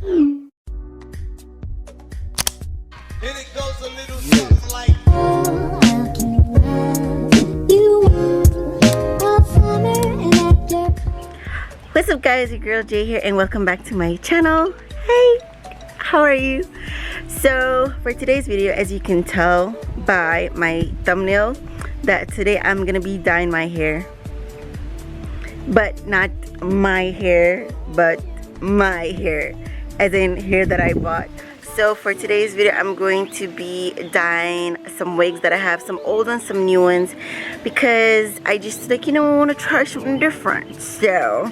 And it goes a little something like. What's up guys, your girl Jay here and welcome back to my channel. Hey, how are you? So for today's video, as you can tell by my thumbnail, that today I'm gonna be dyeing my hair. But not my hair, but my hair, as in hair that I bought. So for today's video, I'm going to be dyeing some wigs that I have, some old ones, some new ones, because I just like, I want to try something different. So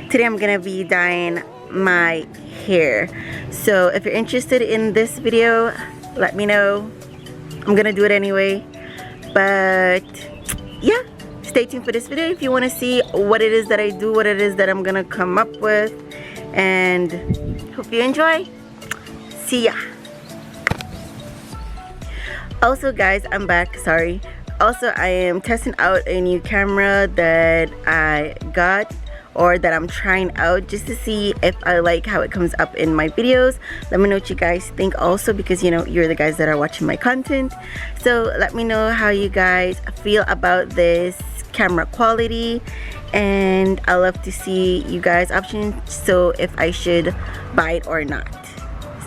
today I'm gonna be dyeing my hair. So if you're interested in this video, let me know. I'm gonna do it anyway. But yeah, stay tuned for this video if you want to see what it is that I do, what it is that I'm gonna come up with, and hope you enjoy. See ya. Also guys, I'm back, sorry. Also, I am testing out a new camera that I got, or that I'm trying out, just to see if I like how it comes up in my videos. Let me know what you guys think also, because you're the guys that are watching my content. So let me know how you guys feel about this camera quality, and I love to see you guys' options, so if I should buy it or not.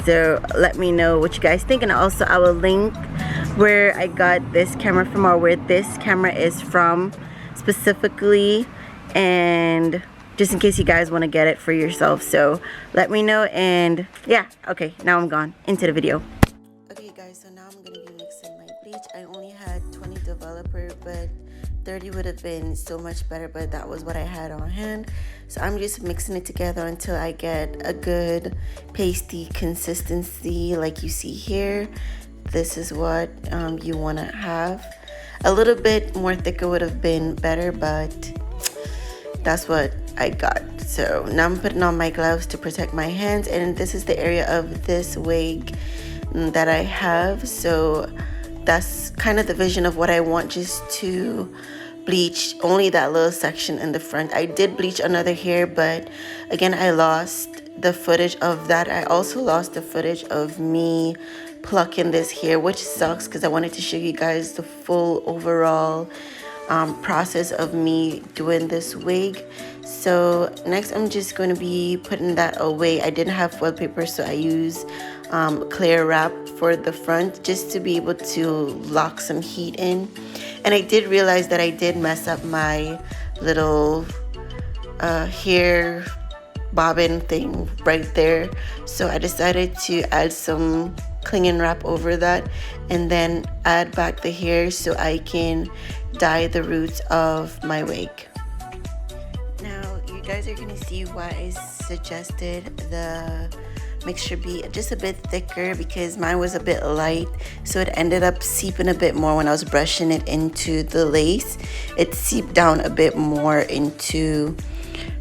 So let me know what you guys think, and also I will link where I got this camera from, or where this camera is from specifically, and just in case you guys want to get it for yourself. So let me know, and yeah, okay, now I'm gone into the video. Okay guys, so now I'm gonna be mixing my bleach. I only had 20 developer, but 30 would have been so much better, but that was what I had on hand. So I'm just mixing it together until I get a good pasty consistency like you see here. This is what you want to have. A little bit more thicker would have been better, but that's what I got. So now I'm putting on my gloves to protect my hands, and this is the area of this wig that I have. So that's kind of the vision of what I want, just to bleach only that little section in the front. I did bleach another hair, but again, I lost the footage of that. I also lost the footage of me plucking this hair, which sucks, because I wanted to show you guys the full overall process of me doing this wig. So next I'm just going to be putting that away. I didn't have foil paper, so I use clear wrap for the front, just to be able to lock some heat in. And I did realize that I did mess up my little hair bobbin thing right there, so I decided to add some clinging wrap over that, and then add back the hair so I can dye the roots of my wig. Now you guys are gonna see why I suggested the mixture be just a bit thicker, because mine was a bit light, so it ended up seeping a bit more when I was brushing it into the lace. It seeped down a bit more into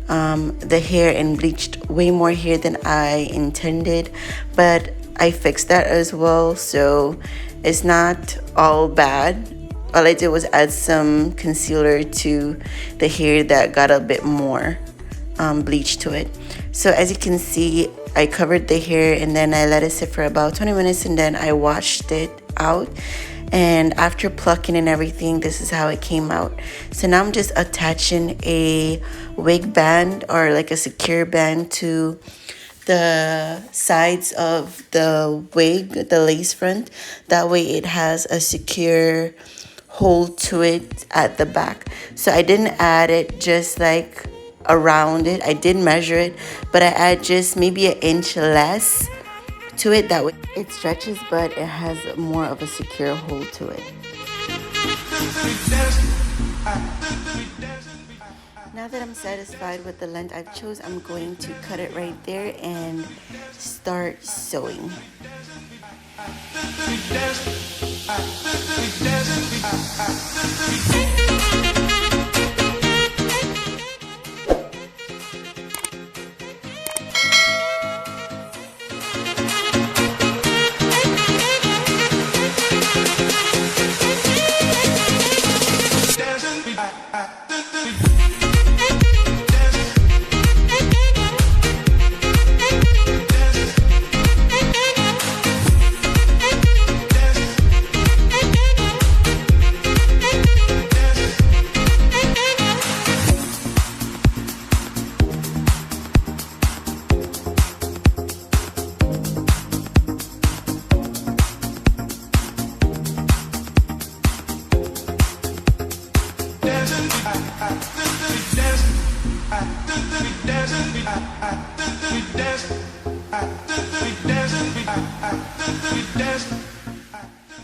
the hair and bleached way more hair than I intended, but I fixed that as well, so it's not all bad. All I did was add some concealer to the hair that got a bit more bleach to it. So as you can see, I covered the hair and then I let it sit for about 20 minutes, and then I washed it out. And after plucking and everything, this is how it came out. So now I'm just attaching a wig band, or like a secure band, to the sides of the wig, the lace front. That way it has a secure hold to it at the back. So I didn't add it just like around it. I did measure it, but I add just maybe an inch less to it. That way it stretches, but it has more of a secure hold to it. Now that I'm satisfied with the length I've chose, I'm going to cut it right there and start sewing.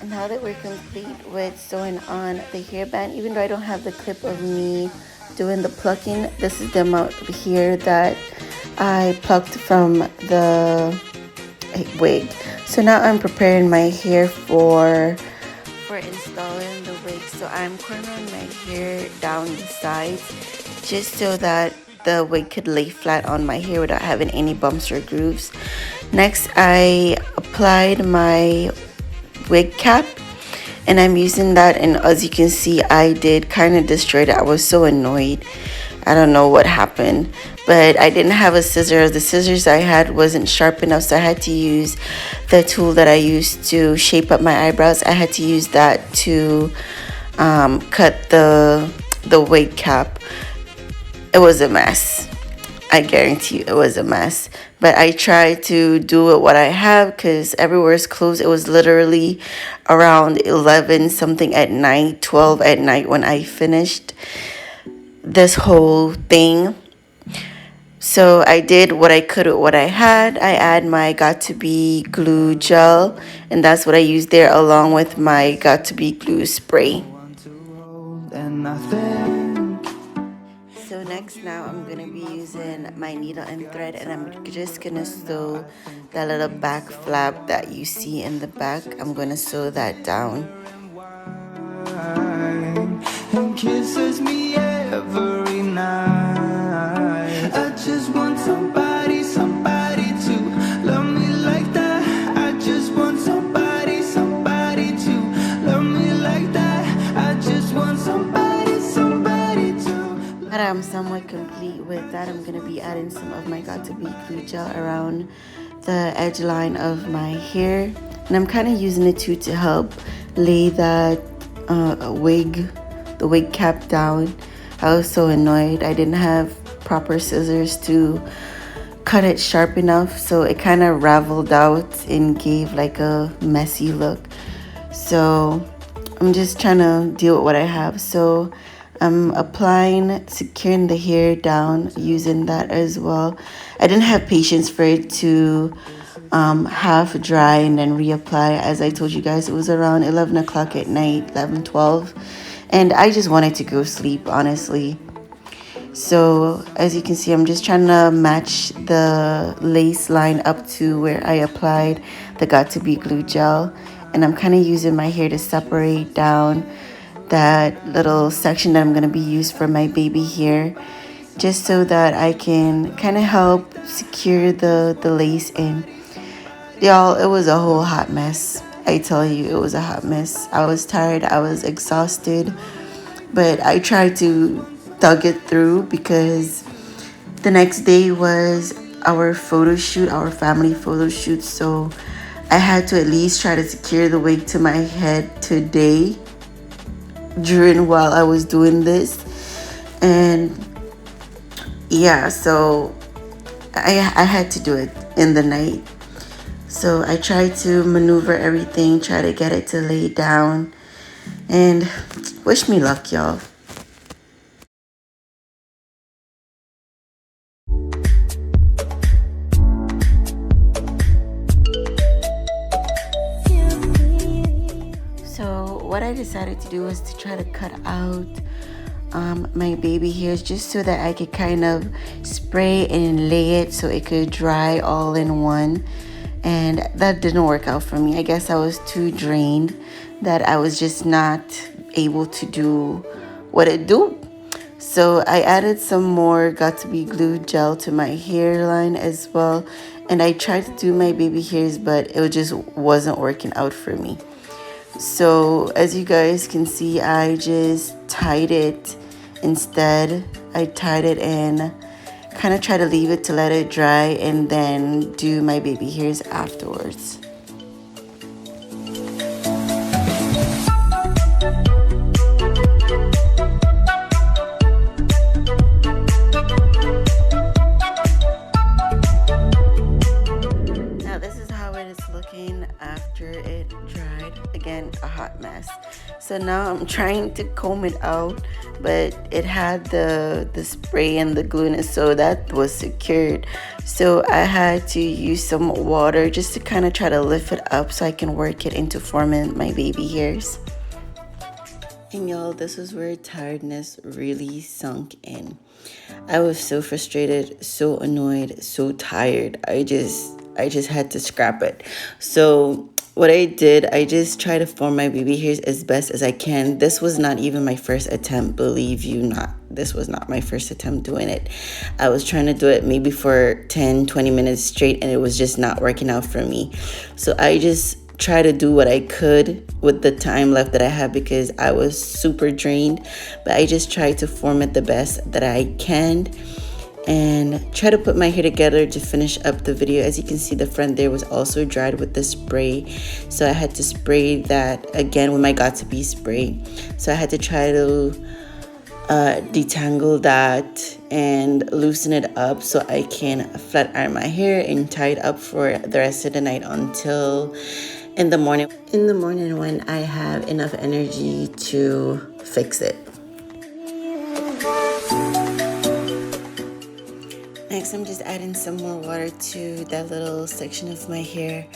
And now that we're complete with sewing on the hairband, even though I don't have the clip of me doing the plucking, this is the amount of hair that I plucked from the wig. So now I'm preparing my hair for installing the wig. So I'm cornering my hair down the sides just so that the wig could lay flat on my hair without having any bumps or grooves. Next, I applied my wig cap, and I'm using that, and as you can see, I did kind of destroy it. I was so annoyed. I don't know what happened, but I didn't have a scissor. The scissors I had wasn't sharp enough, so I had to use the tool that I used to shape up my eyebrows. I had to use that to cut the wig cap. It was a mess. I guarantee you it was a mess. But I tried to do it what I have because everywhere is closed. It was literally around 11 something at night, 12 at night when I finished this whole thing. So I did what I could with what I had. I add my Got To Be glue gel, and that's what I used there along with my Got To Be glue spray. So next, now I'm going to be using my needle and thread, and I'm just going to sew that little back flap that you see in the back. I'm going to sew that down. And kisses me every night. I just want somebody to love me like that. I just want somebody to love me like that. I just want somebody to. Now I'm somewhat complete with that. I'm going to be adding some of my Got To Be glue gel around the edge line of my hair, and I'm kind of using it too to help lay that the wig cap down. I was so annoyed. I didn't have proper scissors to cut it sharp enough, so it kind of raveled out and gave like a messy look. So I'm just trying to deal with what I have. So I'm applying, securing the hair down using that as well. I didn't have patience for it to half dry and then reapply. As I told you guys, it was around 11 o'clock at night, 11:12, and I just wanted to go sleep, honestly. So as you can see, I'm just trying to match the lace line up to where I applied the Got To Be glue gel, and I'm kind of using my hair to separate down that little section that I'm going to be used for my baby hair, just so that I can kind of help secure the lace in. Y'all, it was a whole hot mess. I tell you, it was a hot mess. I was tired, I was exhausted, but I tried to thug it through because the next day was our photo shoot, our family photo shoot, so I had to at least try to secure the wig to my head today while I was doing this. And yeah, so I had to do it in the night. So I tried to maneuver everything, try to get it to lay down, and wish me luck, y'all. So what I decided to do was to try to cut out my baby hairs just so that I could kind of spray and lay it so it could dry all in one. And that didn't work out for me. I guess I was too drained that I was just not able to do what it do. So I added some more Got To Be glue gel to my hairline as well. And I tried to do my baby hairs, but it just wasn't working out for me. So as you guys can see, I just tied it instead. I tied it and kind of try to leave it to let it dry and then do my baby hairs afterwards. Now this is how it is looking after it dried. again a hot mess. So now I'm trying to comb it out, but it had the spray and the glueness, so that was secured. So I had to use some water just to kind of try to lift it up so I can work it into forming my baby hairs. And y'all, this is where tiredness really sunk in. I was so frustrated, so annoyed, so tired. I just had to scrap it. So what I did, I just tried to form my baby hairs as best as I can. This was not even my first attempt, believe you not. This was not my first attempt doing it. I was trying to do it maybe for 10-20 minutes straight, and it was just not working out for me. So I just try to do what I could with the time left that I have because I was super drained, but I just tried to form it the best that I can and try to put my hair together to finish up the video. As you can see, the front there was also dried with the spray, so I had to spray that again with my Got2b spray. So I had to try to detangle that and loosen it up so I can flat iron my hair and tie it up for the rest of the night until in the morning when I have enough energy to fix it. Next, I'm just adding some more water to that little section of my hair,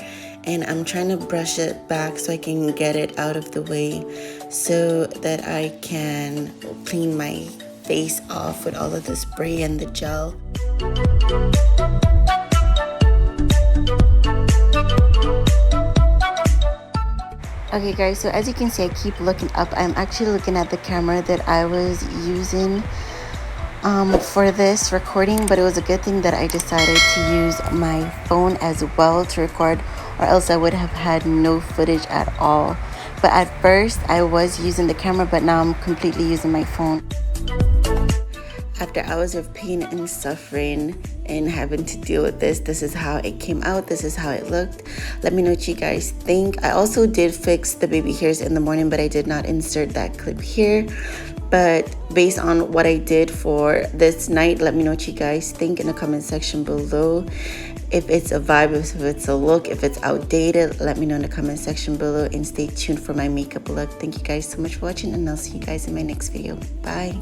and I'm trying to brush it back so I can get it out of the way so that I can clean my face off with all of the spray and the gel. Okay guys, so as you can see, I keep looking up. I'm actually looking at the camera that I was using for this recording, but it was a good thing that I decided to use my phone as well to record, or else I would have had no footage at all. But at first I was using the camera, but now I'm completely using my phone. After hours of pain and suffering and having to deal with this is how it came out. This is how it looked. Let me know what you guys think. I also did fix the baby hairs in the morning, but I did not insert that clip here. But based on what I did for this night, let me know what you guys think in the comment section below. If it's a vibe, if it's a look, if it's outdated, let me know in the comment section below, and stay tuned for my makeup look. Thank you guys so much for watching, and I'll see you guys in my next video. Bye.